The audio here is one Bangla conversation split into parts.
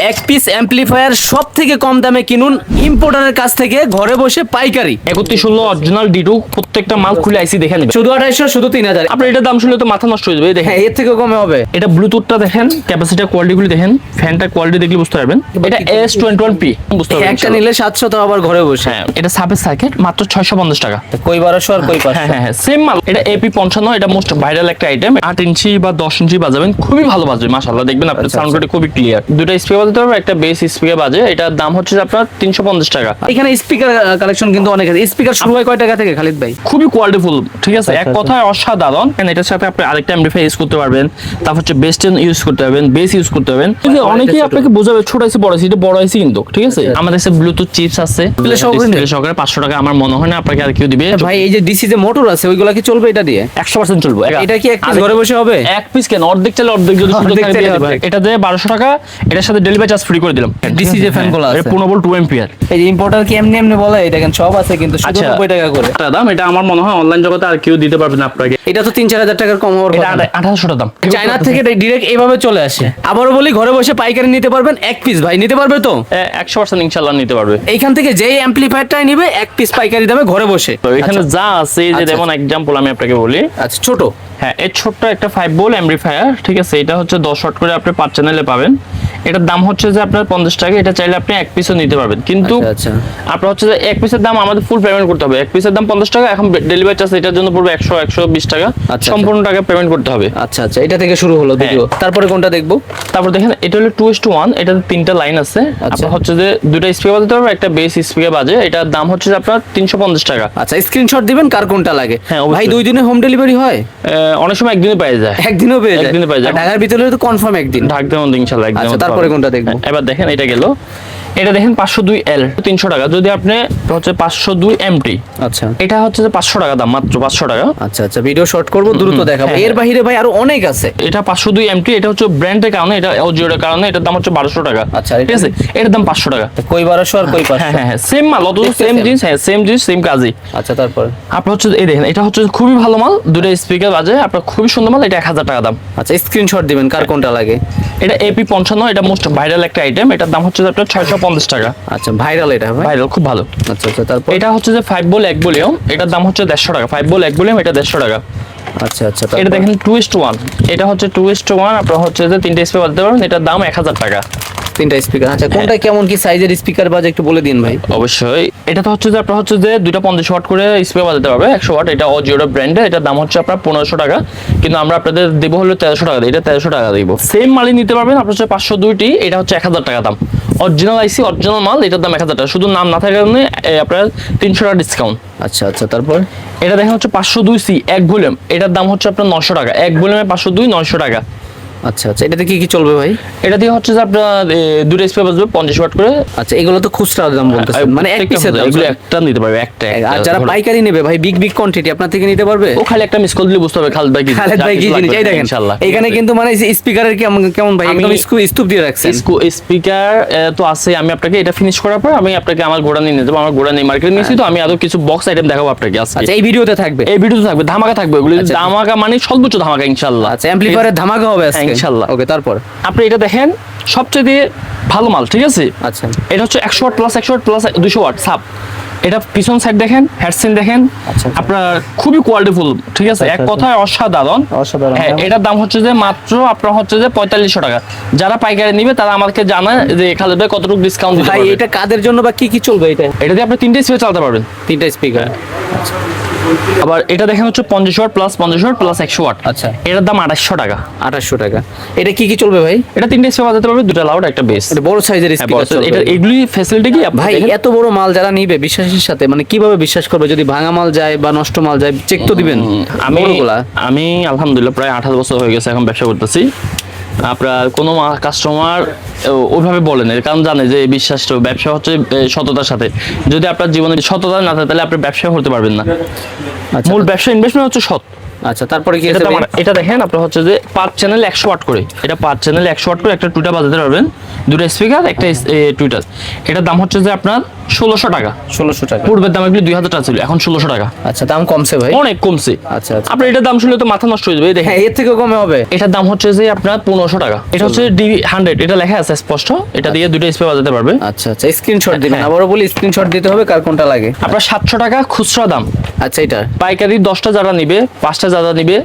এক পিস অ্যাম্পলিফায়ার সব থেকে কম দামে কিনুন ইম্পোর্টারের কাছ থেকে ঘরে বসে পাইকারি। 3116 অরিজিনাল D2 প্রত্যেকটা মাল খুলে আইসি দেখে নেবেন। শুধু 2800, শুধু 3000। আপনার এটা দাম শুনলে তো মাথা নষ্ট হয়ে যাবে। দেখেন হ্যাঁ, এর থেকে কমে হবে। এটা ব্লুটুথটা দেখেন, ক্যাপাসিটি কোয়ালিটিগুলো দেখেন, ফ্যানটা কোয়ালিটি দেখলে বুঝতে পারবেন। এটা S21P বুঝতে পারবেন। একটা নিলে 700, তো আবার ঘরে বসে। হ্যাঁ, এটা সাবের সার্কিট মাত্র 650 টাকা। কই 1200 আর কই 500। হ্যাঁ, সেম মাল। এটা AP55, এটা মোস্ট ভাইরাল একটা আইটেম। 8 ইঞ্চি বা 10 ইঞ্চি বাজাবেন, খুবই ভালো বাজবে মাশাআল্লাহ। দেখবেন আপনার সাউন্ড কোয়ালিটি খুবই ক্লিয়ার। দুটো স্পিকার বাজাতে পারবে, একটা বেস স্পিকার বাজে। এটার দাম হচ্ছে আপনার 350 টাকা। এখানে স্পিকার কালেকশন কিন্তু অনেক আছে। স্পিকার শুরু হয় কয় টাকা থেকে খালিদ ভাই? খুবই কোয়ালিটিফুল, ঠিক আছে, এক কথায় অসাধারণ। এটার সাথে আপনি আরেকটা এমপ্লিফায়ার ইউজ করতে পারবেন, তারপর হচ্ছে বেস্টেন ইউজ করতে পারবেন, বেস ইউজ করতে পারবেন। অনেকেই আপনাকে বোঝাবে ছোট আছে বড় আছে, এটা বড় আছে কিন্তু, ঠিক আছে। আমাদের কাছে ব্লুটুথ চিপস আছে সহকারে 500 টাকা। আমার মনে হয় না আপনাকে আর কেউ দিবে ভাই। এই যে ডিসি যে মোটর আছে, ওইগুলা কি চলবে এটা দিয়ে? 100% চলবে। এটা কি এক পিস ঘরে বসে হবে? এক পিস কেন, অর্ধেক চাইলে অর্ধেক, যদি এটা দিয়ে 1200 টাকা। এটার সাথে ডেলিভারি চার্জ ফ্রি করে দিলাম। ডিসি যে ফ্যানগুলো আছে 15 ভোল্ট 2 অ্যাম্পিয়ার। এই যে ইম্পোর্টার কি এমনি এমনি বলে? এটা কেন সব আছে কিন্তু শুধু 90 টাকা করে দাম। এটা আমার মনে হয় অনলাইন জগতে আর কেউ দিতে পারবে না আপনাকে। এটা তো 3-4000 টাকার কম হওয়ার কথা। 1800 টাকা দাম। চায়না থেকে ডাইরেক্ট এইভাবে চলে আসে। আবারও বলি, ঘরে বসে পাইকারি নিতে পারবেন। এক পিস ভাই নিতে পারবে তো? 100% ইনশাআল্লাহ নিতে পারবে। এইখান থেকে যেই অ্যাম্পলিফায়ারটাই নিবে এক পিস পাইকারি দামে ঘরে বসে। তো এখানে যা আছে, যে যেমন एग्जांपल আমি আপনাকে বলি। আচ্ছা, ছোট। হ্যাঁ, এই ছোট্ট একটা 5 ভোল্ট অ্যাম্পলিফায়ার, ঠিক আছে। এটা হচ্ছে 10 ওয়াট করে আপনি 5 চ্যানেলে পাবেন। এটার দাম হচ্ছে যে আপনার 50 টাকা। এটা চাইলে আপনি এক পিসও নিতে পারবেন, কিন্তু আপনার হচ্ছে যে এক পিসের দাম আমাদের ফুল পেমেন্ট করতে হবে। এক পিসের দাম 50 টাকা, এখন ডেলিভারি চার্জ এটার জন্য পড়বে 120 টাকা। সম্পূর্ণ টাকা পেমেন্ট করতে হবে। আচ্ছা আচ্ছা, এটা থেকে শুরু হলো ভিডিও। তারপরে কোনটা দেখবো? তারপর দেখেন, এটা হলো 2:1। এটাতে 3টা লাইন আছে। আপনার হচ্ছে যে দুটো স্পিকার বাজাতে পারবে, একটা বেস স্পিকার বাজে। এটার দাম হচ্ছে যে আপনার 350 টাকা। আচ্ছা, স্ক্রিনশট দিবেন কার কোনটা লাগে। হ্যাঁ ভাই, 2 দিনে হোম ডেলিভারি হয়? অনেক সময় একদিনে পেয়ে যায়। একদিনও পেয়ে যায়? একদিনে পেয়ে যায়। ঢাকার ভিতরে তো কনফার্ম একদিন। ঢাকার মধ্যে ইনশাআল্লাহ একদিন। আচ্ছা, তারপরে কোনটা দেখবো? এবার দেখেন, এটা গেল। এটা দেখেন 502L 300 টাকা। যদি আপনি হচ্ছে 502MT, আচ্ছা, এটা হচ্ছে যে 500 টাকা দাম, মাত্র 500 টাকা। আচ্ছা আচ্ছা, ভিডিও শর্ট করব, দ্রুত দেখাবো। এর বাইরে ভাই আরো অনেক আছে। এটা 502MT, এটা হচ্ছে ব্র্যান্ডের কারণে, এটা অজিওর কারণে এটার দাম হচ্ছে 1200 টাকা। আচ্ছা, ঠিক আছে, এটার দাম 500 টাকা। কই 1200 আর কই 500? হ্যাঁ, সেম মাল, অত সেম জিনিস। হ্যাঁ, সেম জিনিস, সেম কাজই। আচ্ছা, তারপর আপনি হচ্ছে এই দেখেন, এটা হচ্ছে খুবই ভালো মাল, দুটো স্পিকার বাজে, আপনার খুবই সুন্দর মাল। এটা 1000 টাকা দাম। আচ্ছা, স্ক্রিনশট দিবেন কার কোনটা লাগে। এটা AP55, এটা মোস্ট ভাইরাল একটা আইটেম। এটার দাম হচ্ছে আপনার 650 টাকা। আচ্ছা, ভাইরাল এটা ভাই? ভাইরাল, খুব ভালো। আচ্ছা আচ্ছা, তারপর এটা হচ্ছে যে 5 ভোল্ট 1 ভলিউম। এটার দাম হচ্ছে 150 টাকা। 5 ভোল্ট 1 ভলিউম, এটা 150 টাকা। আচ্ছা আচ্ছা, এটা দেখেন 2:1। এটা হচ্ছে 2:1। আপনার হচ্ছে যে 3টা স্পিকার বাজতে পারবেন। এটার দাম 1000 টাকা। 3টা স্পিকার। আচ্ছা, কোনটা কেমন কি সাইজের স্পিকার বাজে একটু বলে দিন ভাই। অবশ্যই। এটা তো হচ্ছে যে আপনার হচ্ছে যে দুইটা 50 ওয়াট করে স্পিকার বাজাতে পারবে, 100 ওয়াট। এটা অজিওর ব্র্যান্ডের। এটার দাম হচ্ছে আপনার 1500 টাকা, কিন্তু আমরা আপনাদের দেবো হলো 1300 টাকা। এটা 1300 টাকা দিব। সেম মালই নিতে পারবেন। আপনার হচ্ছে 502টি, এটা হচ্ছে 1000 টাকা দাম। অরিজিনাল আইসি, অরিজিনাল মাল। এটার দাম 1000 টাকা। শুধু নাম না থাকার কারণে আপনার 300 টাকা ডিসকাউন্ট। আচ্ছা আচ্ছা, তারপর এটা দেখেন হচ্ছে 502C 1 ভলিউম। এটার দাম হচ্ছে আপনার 900 টাকা। 1 ভলিউমে 502, 900 টাকা। আচ্ছা আচ্ছা, এটাতে কি কি চলবে ভাই? এটা দিয়ে হচ্ছে যে আপনার দুটো স্পিকার বাজবে 50 ওয়াট করে। আচ্ছা, এগুলো তো খুচরা দাম বলতেছেন, মানে এক পিসের দাম। এগুলো একটা নিতে পারবে, একটা। আর যারা পাইকারি নেবে ভাই, বিগ বিগ কোয়ান্টিটি আপনার থেকে নিতে পারবে। ও খালি একটা মিস কল দিলে বুঝতে হবে খালিদ ভাই কি জিনিস। এই দেখেন, ইনশাআল্লাহ। এখানে কিন্তু মানে স্পিকারের কেমন ভাই, একদম স্তূপ দিয়ে রাখছেন। স্পিকার তো আছে। আমি আপনাকে এটা ফিনিশ করার পর আমি আপনাকে আমার গোডাউন নিয়ে যাবো। আমার গোডাউন মার্কেটে নিয়েছি, তো আমি আরো কিছু বক্স আইটেম দেখাবো আপনাকে আজকে। আচ্ছা, এই ভিডিওতে থাকবে? এই ভিডিওতে থাকবে, ধামাকা থাকবে। এগুলো ধামাকা মানে সর্বোচ্চ ধামাকা ইনশাআল্লাহ। আচ্ছা, অ্যাম্পলিফায়ারের ধামাকা হবে আজকে ইনশাআল্লাহ। ওকে, তারপর আপনি এটা দেখেন, সবচেয়ে ভালো মাল, ঠিক আছে। আচ্ছা, এটা হচ্ছে 100 watt plus 100 watt plus 200 watt sub. এটা পিছন সাইড দেখেন, হেডসেট দেখেন। আপনার খুবই কোয়ালিটিফুল, ঠিক আছে, এক কথায় অসাধারণ। হ্যাঁ, এটার দাম হচ্ছে যে মাত্র আপনার হচ্ছে যে 4500 টাকা। যারা পাইকারি নিবে তারা আমাকে জানায় যে খালিদ ভাই কতটুকু ডিসকাউন্ট দিতে ভাই। পারবে। এটা কাদের জন্য বা কি কি চলবে এটা? এটা দিয়ে আপনি 3টা স্পিকার চালাতে পারবেন। 3টা স্পিকার। আচ্ছা, আবার এটা দেখেন হচ্ছে 50 watt plus 50 watt plus 100 watt. আচ্ছা, এটার দাম 2800 টাকা। 2800 টাকা। এটা কি কি চলবে ভাই? এটা 3টা স্পিকার বাজাতে পারবে, দুটো লাউড, একটা বেস। এটা বড় সাইজের স্পিকার চলবে। এটা এগুলি ফ্যাসিলিটি কি ভাই? এত বড় মাল যারা নিবে বিশ্বাসের সাথে, মানে কিভাবে বিশ্বাস করবে যদি ভাঙা মাল যায় বা নষ্ট মাল যায়? চেক তো দিবেন। আমি আলহামদুলিল্লাহ প্রায় 28 বছর হয়ে গেছে এখন ব্যবসা করতেছি। আপনার কোনো কাস্টমার ওইভাবে বলেন, কারণ জানে যে বিশ্বাস, ব্যবসা হচ্ছে সততার সাথে। যদি আপনার জীবনে সততা না থাকে তাহলে আপনি ব্যবসা করতে পারবেন না। মূল ব্যবসা ইনভেস্টমেন্ট হচ্ছে সৎ। আচ্ছা, তারপরে কি এটা আছে দাম ভাই? এটা দেখেন আপনার হচ্ছে যে 5 চ্যানেল 100 ওয়াট করে, এটা 5 চ্যানেল 100 ওয়াট করে একটা টুইটার বাজাতে পারবেন, দুটো স্পিকার একটা টুইটার। এটার দাম হচ্ছে যে আপনার 1600 টাকা। 1600 টাকা। পূর্বের দাম এগুলি 2000 টাকা ছিল, এখন 1600 টাকা। আচ্ছা, দাম কমছে ভাই। অনেক কমছে। আচ্ছা আচ্ছা। আপনার এটার দাম শুনলে তো মাথা নষ্ট হয়ে যাবে। এই দেখেন হ্যাঁ, এর থেকেও কমে হবে? এটার দাম হচ্ছে যে আপনার 1500 টাকা। এটা হচ্ছে D100, এটা লেখা আছে স্পষ্ট, এটা দিয়ে দুটো স্পিকার বাজাতে পারবে। আচ্ছা আচ্ছা, স্ক্রিনশট দিবেন, হ্যাঁ। আবারও বলি স্ক্রিনশট দিতে হবে কার কোনটা লাগে। আপনার 700 টাকা খুচরা দাম। আচ্ছা, এটা পাইকারি 10টা যারা নিবে, 5টা যারা নিবে,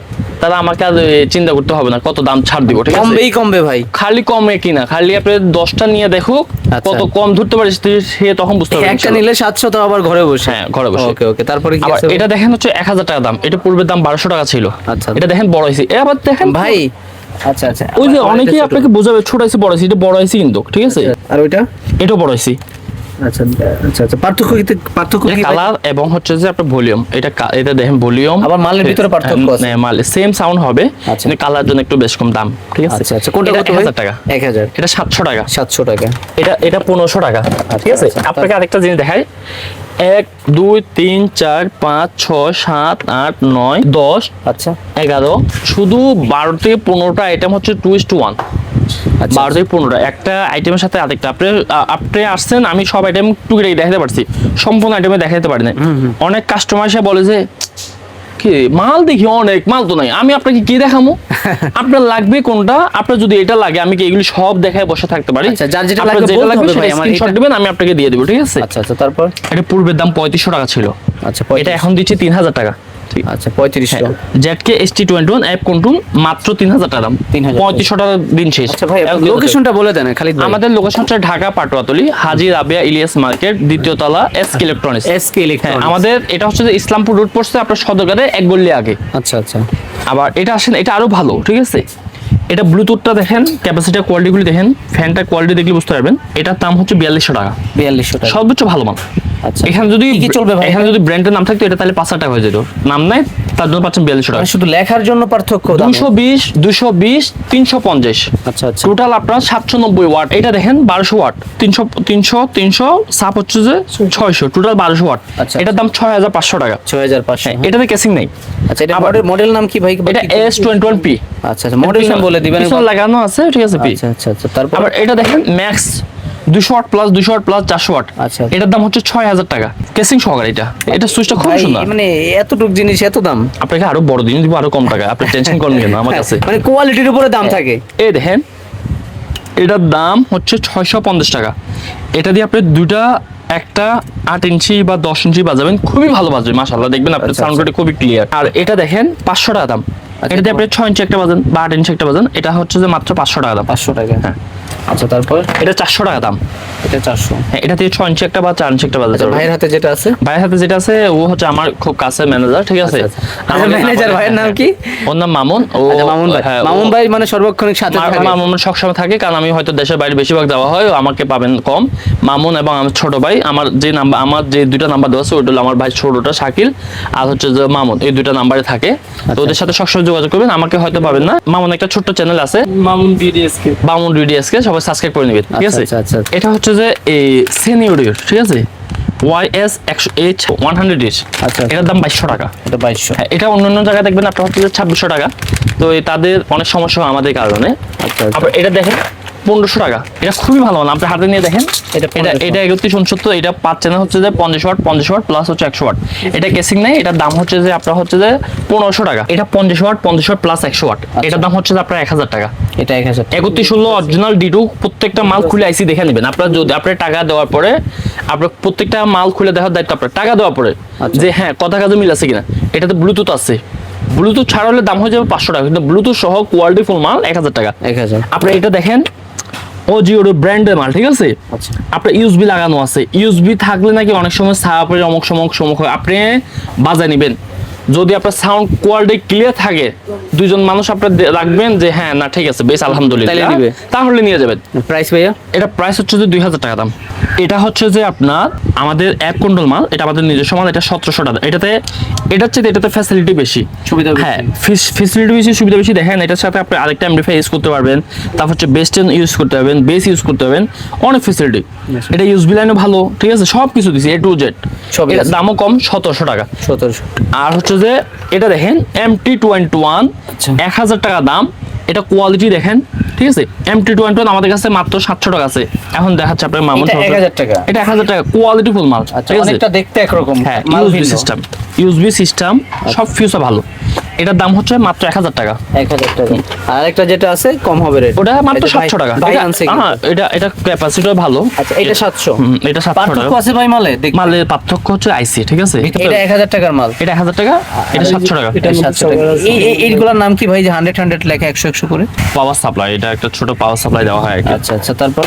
তারা আমাকে আর চিন্তা করতে হবে না কত দাম ছাড় দিব, ঠিক আছে? কমবেই কমবে ভাই। খালি কমে কিনা, খালি আপনি 10টা নিয়ে দেখুক আচ্ছা। কত কম ধরতে পারে সে তখন বুঝতে পারবে। একটা নিলে 700, তো আবার ঘরে বসে। হ্যাঁ, ঘরে বসে। ওকে ওকে, তারপরে কি আবার আছে? এটা দেখেন হচ্ছে 1000 টাকা দাম, এটা পূর্বের দাম 1200 টাকা ছিল। আচ্ছা। এটা দেখেন বড় হয়েছে, আবার দেখেন ভাই আচ্ছা আচ্ছা, ওই যে আবার অনেকেই এটা ছোট। আপনাকে বোঝাবে ছোট হয়েছে বড় হয়েছে, এটা বড় হয়েছে কিন্তু, ঠিক আছে? আর ওইটা? এটাও বড় হয়েছে। আচ্ছা আচ্ছা আচ্ছা, পার্থক্য কি ভাই? কালার এবং হচ্ছে যে আপনার ভলিউম, এটা দেখেন ভলিউম, আবার মালের ভিতরে পার্থক্য আছে? মাল সেম সাউন্ড হবে, আচ্ছা। কিন্তু কালার জন্য একটু বেশ কম দাম, ঠিক আছে? আচ্ছা আচ্ছা, কোনটা এটা কত ভাই? 1000 টাকা। 1000। এটা 700 টাকা। 700 টাকা। এটা 1500 টাকা, ঠিক আছে? আচ্ছা। আপনাকে আরেকটা জিনিস দেখাই, 1 2 3 4 5 6 7 8 9 10 আচ্ছা 11, শুধু 12 থেকে 15টা আইটেম হচ্ছে 2:1। আচ্ছা 12 থেকে 15টা একটা আইটেমের সাথে আরেকটা। আপনি আসছেন, আমি সব আইটেম টুকিটাকি দেখাতে পারছি, সম্পূর্ণ আইটেমে দেখাতে পারি না। অনেক কাস্টমার এসে বলে যে কি মাল দেখি অনেক মাল তো নাই, আমি আপনাকে কি দেখামু? আপনার লাগবে কোনটা? আপনার যদি এটা লাগে আমি কি এগুলি সব দেখায় বসে থাকতে পারি? আচ্ছা, যার যেটা আপনার লাগবে বলতে হবে সেটা ভাই, আমার স্ক্রিনশট এটা- দিবেন, আমি আপনাকে দিয়ে দেব, ঠিক আছে? আচ্ছা আচ্ছা, তারপর? এটা পূর্বের দাম 3500 টাকা ছিল, আচ্ছা এটা এখন দিচ্ছি 3000 টাকা। ঠিক আচ্ছা 3500। জেডকে ST21 অ্যাপ কন্ট্রোল মাত্র 3000 টাকা দাম, 3000 3500 টাকা দিন শেষ। আচ্ছা ভাই, লোকেশনটা বলে দেন খালিদ ভাই। আমাদের লোকেশনটা ঢাকা পাটুয়াতলী হাজী রাবিয়া ইলিয়াস মার্কেট, দ্বিতীয় তলা, SK ইলেকট্রনিক্স। SK electronics. আমাদের এটা হচ্ছে যে ইসলামপুর রোড পড়ছে আপনার সদরঘাটে 1 গলি আগে। আচ্ছা আচ্ছা। আবার এটা আসেন, এটা আরো ভালো, ঠিক আছে? এটা ব্লুটুথটা দেখেন, ক্যাপাসিটির কোয়ালিটিগুলি দেখেন, ফ্যানটা কোয়ালিটি দেখলে বুঝতে পারবেন। এটার দাম হচ্ছে 4200 টাকা, 4200 টাকা। সর্বোচ্চ ভালো মাল। আচ্ছা, এখানে যদি কি কি চলবে ভাই? এখানে যদি ব্র্যান্ডের নাম থাকতো এটা তাহলে 5000 টাকা হয়ে যেত, নাম নাই তার জন্য পাচ্ছেন 4200 টাকা। মানে শুধু লেখার জন্য পার্থক্য দামে? 220 220 350, আচ্ছা আচ্ছা। টোটাল আপনার 790 ওয়াট। এটা দেখেন 1200 ওয়াট, 300 সাপ হচ্ছে যে 600, টোটাল 1200 ওয়াট। আচ্ছা। এটার দাম 6500 টাকা। 6500। এটাতে কেসিং নেই। আচ্ছা, এটা আবার- মডেল নাম কি ভাই? এটা S21P। আচ্ছা আচ্ছা, মডেল নাম বলে দিবেন। পিছনে লাগানো আছে, ঠিক আছে? P। আচ্ছা আচ্ছা আচ্ছা, তারপর? আবার এটা দেখেন max 200 watt plus 200 watt plus 400 watt. আচ্ছা। এটার দাম হচ্ছে 6000 টাকা, কেসিং সহকারে। এটা সুইচটা খুব ভাই, সুন্দর। মানে এতটুক জিনিস এত দাম? আপনাকে আরো বড় জিনিস দিব, আরো কম টাকা, আপনি টেনশন করেন কেন আমার কাছে? মানে কোয়ালিটির উপরে দাম থাকে? এই দেখেন, এটার দাম হচ্ছে 650 টাকা। এটা দিয়ে আপনি দুইটা, একটা 8 ইঞ্চি বা 10 ইঞ্চি বাজাবেন, খুবই ভালো বাজবে মাশাআল্লাহ, দেখবেন আপনার আচ্ছা, সাউন্ড কোয়ালিটি খুবই ক্লিয়ার। আর এটা দেখেন 500 টাকা দাম। এটা দিয়ে আপনি 6 ইঞ্চি একটা বাজান বা 8 ইঞ্চি একটা বাজান, এটা হচ্ছে যে মাত্র 500 টাকা দাম। 500 টাকা। হ্যাঁ। আচ্ছা, তারপর? এটা 400 টাকা দাম। এটা 400। হ্যাঁ, এটা দিয়ে 6 ইঞ্চি একটা বা 4 ইঞ্চি একটা বাজাতে আচ্ছা, পারবেন। ভাইয়ের হাতে যেটা আছে? ভাইয়ের হাতে যেটা আছে ও হচ্ছে আমার খুব কাছের ম্যানেজার, ঠিক আছে? আচ্ছা, আচ্ছা। ম্যানেজার ভাইয়ের নাম কি? ওর নাম মামুন। আচ্ছা, মামুন ভাই। হ্যাঁ, মামুন ভাই মানে সর্বক্ষণিক সাথে থাকে? মামুন সবসময় থাকে, কারণ আমি হয়তো দেশের বাইরে বেশিরভাগ যাওয়া হয়, আমাকে পাবেন কম। মামুন এবং আমার ছোট ভাই, আমার যে দুইটা নাম্বার দেওয়া আছে ওইটা হলো আমার ভাই ছোটটা শাকিল, আর হচ্ছে যে মামুন, এই দুইটা নাম্বারে থাকে। তো ওদের সাথে সবসময় যোগাযোগ করবেন, আমাকে হয়তো পাবেন না। মামুন একটা ছোট্ট চ্যানেল আছে, মামুন DDSK, সবাই সাবস্ক্রাইব করে নেবেন, ঠিক আছে? আচ্ছা, আচ্ছা, আচ্ছা। এটা হচ্ছে যে এই সেনিয়র, ঠিক আছে? YS 100H। আচ্ছা। এটার দাম 2200 টাকা। এটা 2200। হ্যাঁ, এটা অন্য জায়গায় দেখবেন আপনার হচ্ছে যে 2600 টাকা। তো তাদের অনেক সমস্যা হয় আমাদের কারণে। আচ্ছা, আবার এটা দেখেন 1500 টাকা, এটা খুবই ভালো মাল, আপনি হাতে নিয়ে দেখেন। এটা এটা 1500 এটা 3169, এটা 5 চ্যানেল হচ্ছে যে 50 ওয়াট প্লাস হচ্ছে 100 ওয়াট। এটা কেসিং নাই, এটার দাম হচ্ছে যে আপনার হচ্ছে যে 1500 টাকা। এটা 50 ওয়াট প্লাস 100 ওয়াট, এটার দাম হচ্ছে যে আপনার 1000 টাকা। এটা 1000 টাকা। 3116 অরিজিনাল D2, প্রত্যেকটা মাল খুলে আইসি দেখে নেবেন। আপনার যদি আপনার টাকা দেওয়ার পরে, আপনার প্রত্যেকটা মাল খুলে দেখার দায়িত্ব আপনার, টাকা দেওয়ার পরে আচ্ছা। যে হ্যাঁ কথা কাজে মিল আছে কিনা। এটাতে ব্লুটুথ আছে, ব্লুটুথ ছাড়া হলে দাম হয়ে যাবে 500 টাকা, কিন্তু ব্লুটুথ সহ কোয়ালিটি ফুল মাল 1000 টাকা। 1000। আপনি এটা দেখেন, অজিওর ব্র্যান্ডের মাল, ঠিক আছে? আচ্ছা। আপনার ইউএসবি লাগানো আছে, ইউএসবি থাকলে নাকি অনেক সময় সাপের অমুক সময় হয়, আপনি বাজায় নেবেন। যদি আপনার সাউন্ড কোয়ালিটি ক্লিয়ার থাকে, দুইজন মানুষ আপনার রাখবেন যে হ্যাঁ না ঠিক আছে বেশ আলহামদুলিল্লাহ, তাহলে নিবে। তাহলে নিয়ে যাবেন। প্রাইস ভাইয়া? এটা প্রাইস হচ্ছে যে 2000 টাকা দাম। এটা হচ্ছে যে আপনার আমাদের অ্যাপ কন্ট্রোল মাল, এটা আমাদের নিজস্ব মাল, এটা 1700 টাকা। এটাতে ফ্যাসিলিটি বেশি, সুবিধা বেশি। হ্যাঁ, ফ্যাসিলিটি বেশি, সুবিধা বেশি। দেখেন এটার সাথে আপনি আরেকটা এমপ্লিফায়ার ইউজ করতে পারবেন, তারপর হচ্ছে বেস্টেন ইউজ করতে পারবেন, বেস ইউজ করতে পারবেন, অনেক ফ্যাসিলিটি। এটা ইউএসবি লাইনও ভালো, ঠিক আছে? সব কিছু দিছি A to Z। সবই এটা আছে। দামও কম, 1700 টাকা। 1700। আর হচ্ছে হচ্ছে যে এটা দেখেন MT21 আচ্ছা। 1000 টাকা দাম। এটা কোয়ালিটি দেখেন, ঠিক আছে। MT21 আমাদের কাছে মাত্র 700 টাকা আছে, এখন দেখাচ্ছে আপনার মামুন। এটা 1000 টাকা। এটা 1000 টাকা কোয়ালিটি ফুল মাল, আচ্ছা, ঠিক আছে। অনেকটা দেখতে একরকম, হ্যাঁ, মাল ইউএসবি ভিন্ন। সিস্টেম, ইউএসবি সিস্টেম সব ফিউচার ভালো। এটার দাম হচ্ছে মাত্র 1000 টাকা। 1000 টাকা। আর একটা যেটা আছে কম হবে রেট, ওটা মাত্র 700 টাকা। ভাই আনছে কিন্তু। হ্যাঁ, এটা ক্যাপাসিটি ভালো। আচ্ছা, এটা 700। এটা 700 টাকা। পার্থক্য আছে ভাই মালে দেখ। মালের পার্থক্য হচ্ছে আইসি, ঠিক আছে। এটা 1000 টাকার মাল, এটা 1000 টাকা, এটা 700 টাকা। এটা 700 টাকা। এইগুলোর নাম কি ভাই, যে 100 লেখা 100 করে? পাওয়ার সাপ্লাই, এটা একটা ছোট পাওয়ার সাপ্লাই দেওয়া হয় আর কি। আচ্ছা আচ্ছা, তারপর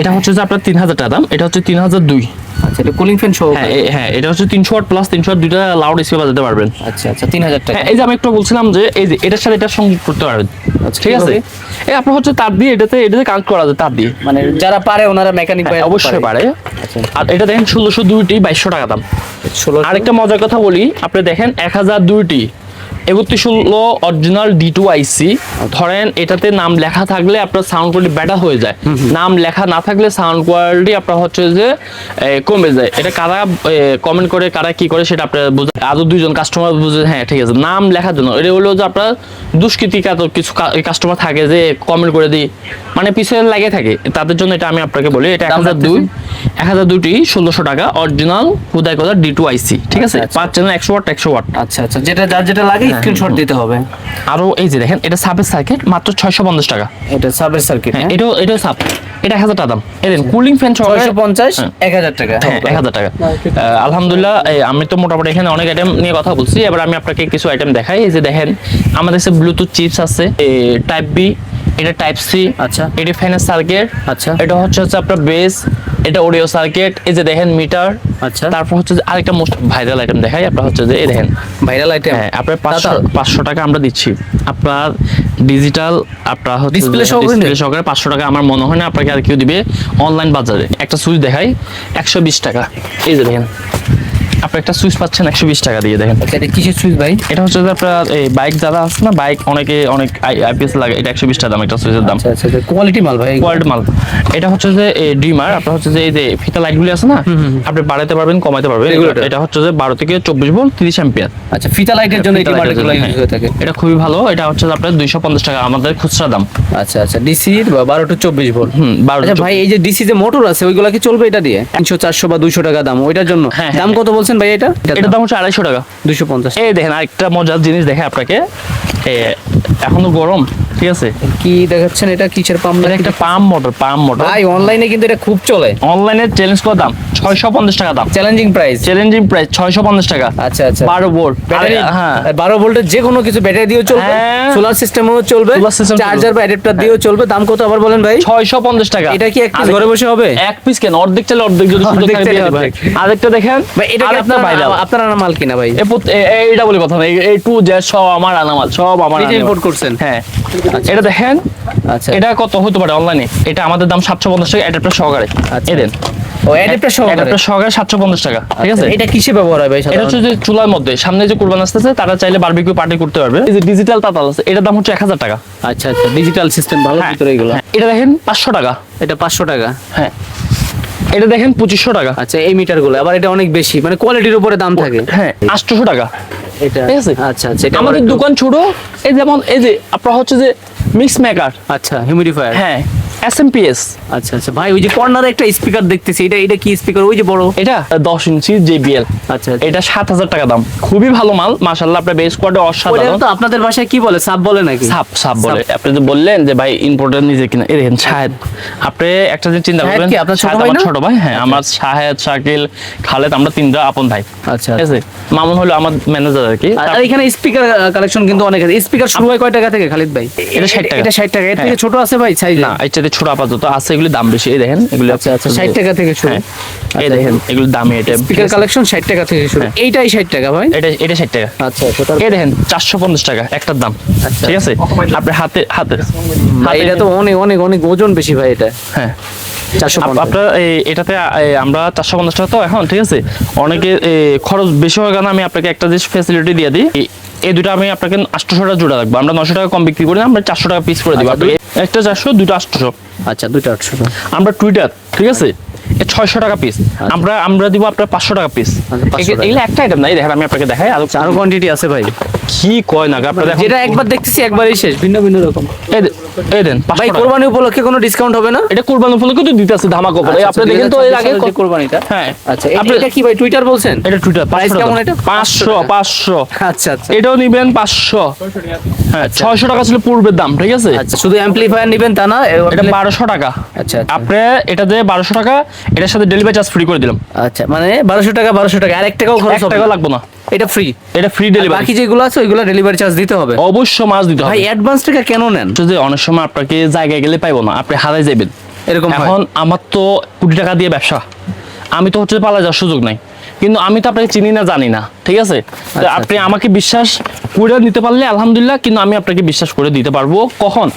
এটা হচ্ছে যে আপনার 3000 টাকা দাম, এটা হচ্ছে 3002। আচ্ছা, এটা কুলিং ফ্যান সহ। হ্যাঁ হ্যাঁ, এটা হচ্ছে 300 ওয়াট প্লাস 300 ওয়াট দুইটা লাউড স্পিকার বাজাতে পারবেন। আচ্ছা আচ্ছা, 3000 টাকা। হ্যাঁ, এই যে আমি একটু বলছিলাম যে এই যে এটার সাথে এটা সংযোগ করতে পারবেন, আচ্ছা, ঠিক আছে। কিভাবে? এই আপনার হচ্ছে তার দিয়ে এটাতে কানেক্ট করা যায়, তার দিয়ে। মানে যারা পারে ওনারা মেকানিক ভাই অবশ্যই পারে। আচ্ছা, আর এটা দেখেন 1602টি 2200 টাকা দাম। 16 আরেকটা মজার কথা বলি, আপনি দেখেন 1002টি 3116 অরিজিনাল D2 আইসি। ধরেন এটাতে নাম লেখা থাকলে আপনার সাউন্ড কোয়ালিটি বেটার হয়ে যায়, নাম লেখা না থাকলে সাউন্ড কোয়ালিটি আপনার হচ্ছে যে কমে যায়। এটা কারা কমেন্ট করে, কারা কি করে সেটা আপনার বুঝে, আরো দুইজন কাস্টমার বুঝে। হ্যাঁ, ঠিক আছে, নাম লেখার জন্য। এটা হলো যে আপনার দুষ্কৃতিকাতর কিছু কাস্টমার থাকে যে কমেন্ট করে দিই, মানে পিছনে লাগে থাকে, তাদের জন্য এটা আমি আপনাকে বলি। এটা 1002টি 1600 টাকা অরিজিনাল হুদাই কথা D2 আইসি, ঠিক আছে। আচ্ছা, 5 চ্যানেল 100 ওয়াট 100 ওয়াট। আচ্ছা আচ্ছা, যেটা যার যেটা লাগে স্ক্রিনশট দিতে হবে। আরো এই যে দেখেন এটা সাবের সার্কিট মাত্র 650 টাকা। এটা সাবের সার্কিট। হ্যাঁ, এটাও সাব, এটা 1000 টাকা দাম। এই দেন কুলিং ফ্যান সহ 650 1000 টাকা। হ্যাঁ, 1000 টাকা। আলহামদুলিল্লাহ, আমি তো মোটামুটি এখানে অনেক আইটেম নিয়ে কথা বলছি, এবার আমি আপনাকে কিছু আইটেম দেখাই। এই যে দেখেন আমাদের কাছে ব্লুটুথ চিপস আছে, টাইপ বি, এটা টাইপ সি। আচ্ছা। এটা ফ্যানের সার্কিট। আচ্ছা। এটা হচ্ছে আপনার বেস, এটা অডিও সার্কিট। এই যে দেখেন মিটার। আচ্ছা। তারপর হচ্ছে যে আরেকটা মোস্ট ভাইরাল আইটেম দেখাই, আপনার হচ্ছে যে এই দেখেন ভাইরাল আইটেম। হ্যাঁ, আপনার 500 টাকা আমরা দিচ্ছি। আপনার ডিজিটাল আপনার হচ্ছে Display সহকারে ডিসপ্লে সহকারে 500 টাকা আমার মনে হয় না আপনাকে আর কেউ দিবে অনলাইন বাজারে। একটা সুইচ দেখাই 120 টাকা। এই যে দেখেন আপনি একটা সুইচ পাচ্ছেন 120 টাকা দিয়ে। দেখেন আচ্ছা, এটা কিসের সুইচ ভাই? এটা হচ্ছে যে আপনার এই বাইক যারা আছে না, বাইক অনেক আইপিএস লাগে, এটা 120 টাকা দাম একটা সুইচের দাম। আচ্ছা আচ্ছা, কোয়ালিটি মাল ভাই। কোয়ালিটি মাল। এটা হচ্ছে যে এই ডিমার, আপনার হচ্ছে যে এই যে ফিতা লাইটগুলি আছে না, আপনি বাড়াতে পারবেন কমাতে পারবেন। Regulator। এটা হচ্ছে যে 12 থেকে 24 ভোল্ট 30 অ্যাম্পিয়ার। আচ্ছা, ফিতা লাইটের জন্য এই ফিতা লাইটের ডিমান্ডগুলো জন্য, ইউজ হয়ে থাকে। এটা খুবই ভালো। এটা হচ্ছে আপনার 250 টাকা আমাদের খুচরা দাম। আচ্ছা আচ্ছা, ডিসি 12 টু 24 ভোল্ট। 12 আচ্ছা ভাই, এই যে ডিসি যে মোটর আছে ওইগুলা কি চলবে এটা দিয়ে? 300 400 বা 200 টাকা দাম ওইটার জন্য। হ্যাঁ, দাম কত বলছেন ভাই এটা? এটার দাম হচ্ছে 250 টাকা। 250। এই দেখেন আরেকটা মজার জিনিস দেখে আপনাকে, এখনো গরম, ঠিক আছে। কি দেখাচ্ছেন এটা? কিসের পাম্প? এটা একটা পাম্প মোটর। ভাই অনলাইনে কিন্তু এটা খুব চলে। অনলাইনে চ্যালেঞ্জ করা দাম 650 টাকা দাম। Challenging price. 650 টাকা। আচ্ছা আচ্ছা, 12 ভোল্ট ব্যাটারি। হ্যাঁ, 12 ভোল্টের যে কোনো কিছু ব্যাটারি দিয়েও চলবে, হ্যাঁ। সোলার সিস্টেমও চলবে, Solar system চার্জার চলবে। বা অ্যাডাপ্টার দিয়েও চলবে। দাম কত আবার বলেন ভাই? 650 টাকা। এটা কি এক পিস ঘরে বসে হবে? এক পিস কেন, অর্ধেক চাইলে অর্ধেক, যদি সুযোগ অর্ধেক থাকে চাইলে দিয়ে দিবো। অর্ধেক। আরেকটা দেখেন ভাই এটা কি আরেকটা ভাইরাল। আপনারা মাল কিনা ভাই? এইটা বলে কথা না, এই টু জেড সব আমার আনামাল, সব আমার এটা আনামাল। ইম্পোর্ট করছেন? হ্যাঁ, এটা দেখেন। আচ্ছা, এটা কত হতে পারে অনলাইনে? এটা আমাদের দাম 750 টাকা অ্যাডাপ্টার সহকারে। আচ্ছা। এই দেন ও অ্যাডাপ্টার সহকারে। অ্যাডাপ্টার সহকারে 750 টাকা, ঠিক আছে। এটা কিসে ব্যবহার হয় ভাই এটা সাধারণত? হচ্ছে যে চুলার মধ্যে সামনে যে কুরবান আসতেছে তারা চাইলে বারবিকিউ পার্টি করতে পারবে। এই যে ডিজিটাল তাতাল আছে, এটার দাম হচ্ছে 1000 টাকা। আচ্ছা আচ্ছা, ডিজিটাল সিস্টেম ভালো হ্যাঁ, ভিতরে এগুলো। হ্যাঁ, এটা দেখেন 500 টাকা। এটা 500 টাকা। হ্যাঁ, এটা দেখেন 2500 টাকা। আচ্ছা, এই মিটারগুলো আবার এটা অনেক বেশি, মানে কোয়ালিটির উপরে দাম থাকে। হ্যাঁ, 800 টাকা। এটা ঠিক আছে। আচ্ছা আচ্ছা, এটা আমাদের দোকান ছোট, এই যেমন এই যে আপনার হচ্ছে যে মিক্স মেকার। আচ্ছা, হিউমিডিফায়ার। হ্যাঁ, এসএমপিএস। আচ্ছা আচ্ছা ভাই, ওই যে কর্নারে একটা স্পিকার দেখতেছি, এটা কি স্পিকার? ওই যে বড় এটা 10 ইঞ্চি JBL। আচ্ছা, এটা 7000 টাকা দাম। খুবই ভালো মাল মাশাআল্লাহ। আপনার বেস কোয়ালিটি ওটা অসাধারণ। তো আপনাদের ভাষায় কি বলে, সাব বলে নাকি? সাপ বলে। আপনি যে বললেন যে ভাই ইম্পোর্টার নিজে কিনা, এই দেখেন শাহেদ। আপনি একটা যে চিন্তা শাহেদ করবেন, কি আপনার ছোট শাহেদ ভাই আমার না? ছোট ভাই। হ্যাঁ, আমার শাহেদ, শাকিল, খালেদ, আমরা তিনটা আপন ভাই। আচ্ছা ঠিক আছে। মামুন হলো আমার ম্যানেজার আর কি। আর এখানে স্পিকার কালেকশন কিন্তু অনেক আছে। স্পিকার শুরু হয় কয় টাকা থেকে খালিদ ভাই? এটা 60 টাকা। এটা 60 টাকা। এর থেকে হ্যাঁ। ছোট আছে ভাই সাইজ? না, এর চাইতে ছোট আপাতত আছে, এগুলি দাম বেশি। এই দেখেন এগুলো। আচ্ছা আচ্ছা, 60 টাকা থেকে শুরু। হ্যাঁ, এই দেখেন এগুলো দামি। এটা স্পিকার কালেকশন 60 টাকা থেকে শুরু। হ্যাঁ। এইটাই 60 টাকা ভাই? এটা 60 টাকা। আচ্ছা আচ্ছা, এই দেখেন 450 টাকা একটার দাম। আচ্ছা। ঠিক আছে। আপনি হাতে ভাই এটা তো অনেক অনেক অনেক ওজন বেশি ভাই এটা। হ্যাঁ, 450। আপনার এটাতে আমরা 450 টাকা তো এখন, ঠিক আছে। অনেকে খরচ বেশি হওয়ার কারণে আমি আপনাকে একটা যে ফ্যাসিলিটি দিয়ে দিই, এই দুটো আমি আপনাকে 800 টাকা জোড়া রাখবো। আমরা 900 টাকা কম বিক্রি করি না, আমরা 400 টাকা পিস করে দিব। আচ্ছা, আপনি একটা 400, দুটো 800। আচ্ছা, দুইটা 800 টাকা। আমরা টুইটার, ঠিক আছে, 600 টাকা পিস। আমরা দিব আপনার 500 টাকা পিস। 500 টাকা। এগুলো একটা আইটেম নাই, দেখেন আমি আপনাকে দেখাই আরো কোয়ান্টিটি আছে ভাই, কি কয় না আপনারা দেখেন। যেটা একবার দেখতেছি একবারই শেষ, ভিন্ন ভিন্ন রকম। এই দেন 500 ভাই টাকা। কোরবানি উপলক্ষে কোনো ডিসকাউন্ট হবে না? এটা কুরবানি উপলক্ষে তো দিতে আছে ধামাকা অফার। এই আপনি দেখেন তো এর আগে যে কোরবানিটা। হ্যাঁ আচ্ছা আপনি এটা কি ভাই টুইটার বলছেন? এটা টুইটার প্রাইস কেমন এটা? 500 আচ্ছা আচ্ছা এটাও নিবেন 500। হ্যাঁ 600 টাকা ছিল পূর্বের দাম, ঠিক আছে? আচ্ছা শুধু অ্যাম্পলিফায়ার নেবেন তা না? এটা 1200 টাকা। আচ্ছা আচ্ছা। আপনি এটা দিয়ে 1200 টাকা, এটার সাথে ডেলিভারি চার্জ ফ্রি করে দিলাম। আচ্ছা মানে 1200 টাকা আর 1 টাকাও খরচ 1 হবে টাকা না? লাগবে না, এটা ফ্রি? এটা ফ্রি ডেলিভারি। বাকি যেগুলো আছে ওইগুলো ডেলিভারি চার্জ দিতে হবে? অবশ্য মাছ দিতে হবে। ভাই অ্যাডভান্স টাকা কেন নেন? যে অনেক সময় আপনাকে জায়গায় গেলে পাইবো না, আপনি হারাই যাবেন এরকম হয়? এখন আমার তো কোটি টাকা দিয়ে ব্যবসা, আমি তো হচ্ছে পালা যাওয়ার সুযোগ নাই, কিন্তু আমি তো আপনাকে চিনি না জানি না, ঠিক আছে? তো আপনি আমাকে বিশ্বাস করে নিতে পারলে আলহামদুলিল্লাহ, কিন্তু আমি আপনাকে বিশ্বাস করে দিতে পারবো কখন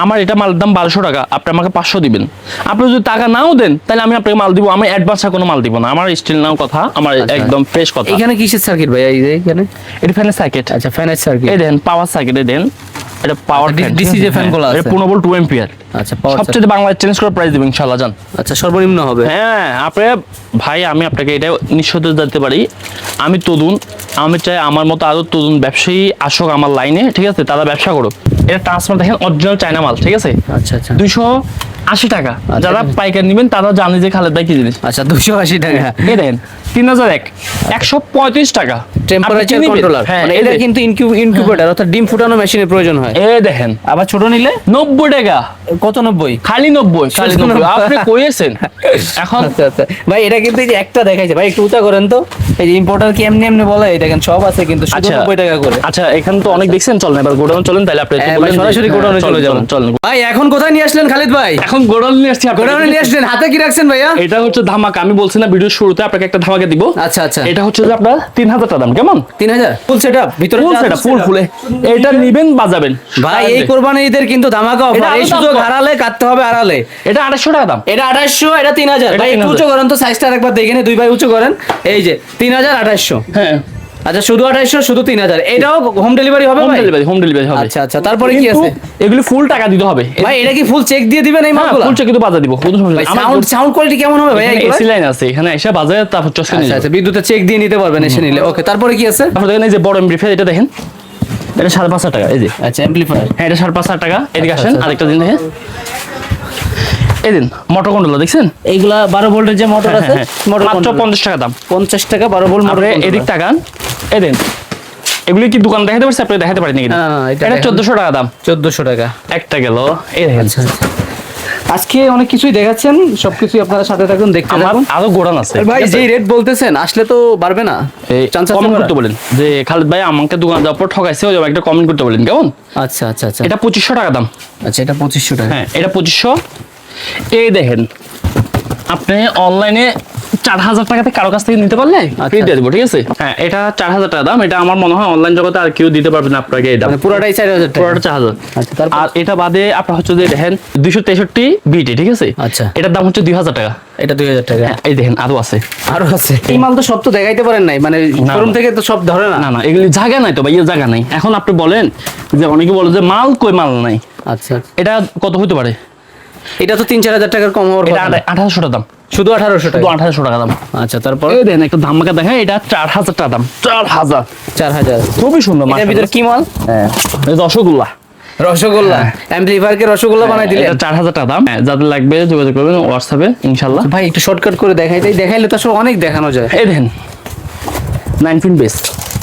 আমার এটা মালের দাম 1200 টাকা, আপনি আমাকে 500 দিবেন। আপনি যদি টাকা নাও দেন তাহলে আমি আপনাকে মাল দিব, আমি অ্যাডভান্সে কোনো মাল দিব না, আমার স্টিল নাও কথা, আমার একদম ফ্রেশ কথা। এখানে কিসের সার্কিট ভাই? এই যে এখানে এটা ফ্যানের সার্কিট। আচ্ছা ফ্যানের সার্কিট। এই দেন পাওয়ার সার্কিট, এই দেন এটা পাওয়ার ডিসি যে ফ্যানগুলো আছে। এটা 15 ভোল্ট 2 এম্পিয়ার। আচ্ছা পাওয়ার। সবচেয়ে বাংলাদেশ চেঞ্জ করে প্রাইস দিবেন ইনশাআল্লাহ জান। আচ্ছা সর্বনিম্ন হবে? হ্যাঁ আপনি ভাই, আমি আপনাকে এটা নিশ্চয়তা দিতে পারি, আমি তরুণ, আমি চাই আমার মতো আরো তরুণ ব্যবসায়ী আসুক আমার লাইনে, ঠিক আছে? তারা ব্যবসা করুক। এটা ট্রান্সফার দেখেন অরিজিনাল চায়না মাল, ঠিক আছে? আচ্ছা আচ্ছা 280 টাকা। যারা পাইকার নেবেন তারা জানে যে খালেদ ভাই কি জিনিস। আচ্ছা 280 টাকা। এই দেখেন 3001 135 টাকা টেম্পারেচার কন্ট্রোলার, মানে এটা কিন্তু ইনকিউবেটর অর্থাৎ ডিম ফুটানো মেশিনের প্রয়োজন হয়। এই দেখেন আবার ছোট নিলে 90 টাকা। কত 90? খালি 90, খালি 90 আপনি কইছেন এখন। আচ্ছা আচ্ছা ভাই এটা কিন্তু এই যে একটা দেখাইছে ভাই, একটু উঁচা করেন তো। এই যে ইম্পোর্টার কি এমনি এমনি বলে, এটা দেখেন সব আছে কিন্তু শুধু 90 টাকা করে। আচ্ছা এখানে তো অনেক দেখছেন, চলেন এবার গোডাউন চলেন, তাহলে আপনি হ্যাঁ, ভাই, সরাসরি গোডাউনে চলে যাবেন। চলেন। ভাই এখন কোথায় নিয়ে আসলেন খালিদ ভাই? এখন গোডাউন নিয়ে আসছি আপনাকে। গোডাউনে নিয়ে আসলেন, হাতে কি রাখছেন ভাইয়া? এটা হচ্ছে ধামাকা, আমি বলছি না ভিডিওর শুরুতে আপনাকে একটা ধামাকা দিব। আচ্ছা আচ্ছা এটা হচ্ছে যে আপনার 3000 টাকা দাম, কেমন? 3000 ফুল সেটআপ ভিতরে ফুল সেটআপ, ফুল ফুলে এটা নিবেন বাজাবেন ভাই। এই কোরবানি ঈদের কিন্তু ধামাকা এটা অফার, এই আরো সুযোগ দাম কম। হারালে কাটতে হবে আড়ালে। এটা 250 টাকা দাম। এটা 2800, এটা 3000। এটা ভাই একটু 3000 উঁচু করেন তো, সাইজটা একবার দেখে নে, দুই ভাই উঁচু করেন। এই যে 3000 হ্যাঁ আচ্ছা শুধু 2800, শুধু 3000। এটাও হোম ডেলিভারি হবে হোম ভাই? ডেলিভারি, হোম ডেলিভারি হবে। আচ্ছা আচ্ছা তারপরে কি কিন্তু আছে এগুলি ফুল টাকা দিতে হবে ভাই? এটা কি ফুল চেক দিয়ে দিবেন এই মালগুলো? ফুল চেক কিন্তু বাজার দিব, কোনো সমস্যা ভাই নেই। সাউন্ড সাউন্ড কোয়ালিটি কেমন হবে ভাই এগুলো? এসি লাইন আছে এখানে, এসে বাজারে তারপর চসকে নিয়ে আচ্ছা যাবেন। আচ্ছা বিদ্যুতের চেক দিয়ে নিতে পারবেন এসে নিলে। ওকে তারপরে কি আছে? তারপর দেখেন এই যে বড় এমপ্লিফায়ার, এটা দেখেন এটা 5,500 টাকা। এই যে আচ্ছা অ্যাম্পলিফায়ার। হ্যাঁ এটা 5,500 টাকা। এদিকে আচ্ছা, আসেন, আচ্ছা। আরেকটা দিন দেখেন, এই দিন মোটর কন্ট্রোলার দেখছেন? এইগুলা 12 ভোল্টের যে মোটর আছে, মোটর মাত্র 50 টাকা দাম। 50 টাকা 12 ভোল্ট মোটর। আপনি এদিক তাকান, এই দিন এগুলি কি দোকান দেখাতে পারছি? আপনি দেখাতে পারেন নাকি? না, না, এটা এটা দেখান। 1400 টাকা দাম। 1400 টাকা। একটা গেল। এই দেখেন আচ্ছা আচ্ছা আজকে অনেক কিছুই দেখাচ্ছেন, সবকিছুই আপনারা সাথে থাকুন, দেখতে আমার থাকুন। আরো গোডাউন আছে। আর ভাই ঠিক আছে? যেই রেট বলতেছেন আসলে তো পারবে না, চান্স আছে কমেন্ট করার? করতে বলেন যে খালেদ ভাই আমাকে দোকান যাওয়ার পর ঠকাইছে, ওই একটা কমেন্ট করতে বলেন, কেমন? আচ্ছা আচ্ছা আচ্ছা এটা 2500 টাকা দাম। আচ্ছা এটা 2500 টাকা। হ্যাঁ এটা 2500। এই দেখেন আপনি অনলাইনে 4000 টাকাতে কারো কাছ থেকে নিতে পারলে ফ্রি দিয়ে দেবো, ঠিক আছে? হ্যাঁ এটা 4000 টাকা দাম। এটা আমার মনে হয় অনলাইন জগতে আর কেউ দিতে পারবে না আপনাকে এই দাম, মানে পুরোটাই 4000 টাকা। পুরোটা 4000। আচ্ছা তারপর? আর এটা বাদে আপনার হচ্ছে যে দেখেন 263 বিটি, ঠিক আছে? আচ্ছা এটার দাম হচ্ছে 2000 টাকা। এটা 2000 টাকা। হ্যাঁ এই দেখেন আরো আছে। আরো আছে? এই মাল তো সব তো দেখাইতে পারেন নাই, মানে না, শোরুম না। থেকে তো সব ধরে না। না না এগুলি জায়গা নাই তো ভাই, জায়গা নাই। এখন আপনি বলেন যে অনেকে বলে যে মাল কই, মাল নাই। আচ্ছা এটা কত হতে পারে? এটা তো 3-4000 টাকার কম হওয়ার এটা কথা না। 1800 টাকা দাম। শুধু 1800 শুধু টাকা। 1800 টাকা দাম। আচ্ছা তারপর? এই দেন একটা ধামাকা দেখা, এটা 4000 টাকা দাম। 4000 4000। খুবই সুন্দর। এটার ভিতর কি মাল? হ্যাঁ এই রসগোল্লা, রসগোল্লা। অ্যাম্পলিফায়ারকে রসগোল্লা বানাই দিলেন? এটা 4000 টাকা দাম। হ্যাঁ, যাদের লাগবে যোগাযোগ করবেন হোয়াটসঅ্যাপে ইনশাআল্লাহ। ভাই একটু শর্টকাট করে দেখাইতেই, দেখাইলে তো আসলে অনেক দেখানো যায়। এই দেখেন 9 পিন বেস,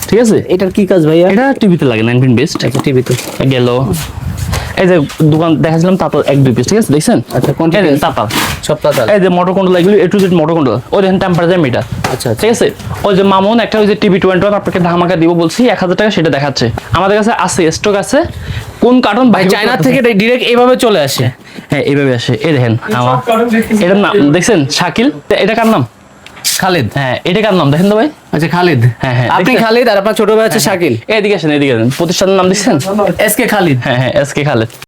ঠিক আছে? এটার কি কাজ ভাইয়া? এটা টিভিতে লাগে 9 পিন বেস। আচ্ছা টিভিতে গেল। এই যে দোকান দেখাছিলাম তাতাল 1-2 পিস, ঠিক আছে? দেখছেন? আচ্ছা কোনটা? এই দেখেন তাতাল। সব তাতাল। এই যে মোটর কন্ট্রোল, এগুলো A to Z motor control. ওই দেখেন টেম্পারেচার মিটার, আচ্ছা আচ্ছা ঠিক আছে? ওই যে মামুন একটা ওই যে টিভি 21 আপনাকে ধামাকা দিব বলছি 1000 টাকা, সেটা দেখাচ্ছে আমাদের কাছে আছে, স্টক আছে। কোন কার্টন ভাই চায়না থেকে ডাইরেক্ট এইভাবে চলে আসে? হ্যাঁ এইভাবে আসে। এই দেখেন আমার এটার নাম দেখছেন শাকিল, এটা কার নাম? খালিদ। হ্যাঁ এটা কার নাম দেখেন তো ভাই? আচ্ছা খালিদ। হ্যাঁ, হ্যাঁ, আপনি দেখছেন? খালিদ আর আপনার ছোট ভাই হচ্ছে শাকিল। এদিকে আসেন, এদিকে আসেন। প্রতিষ্ঠানের নাম দিচ্ছেন? এসকে খালিদ। হ্যাঁ হ্যাঁ এসকে খালেদ।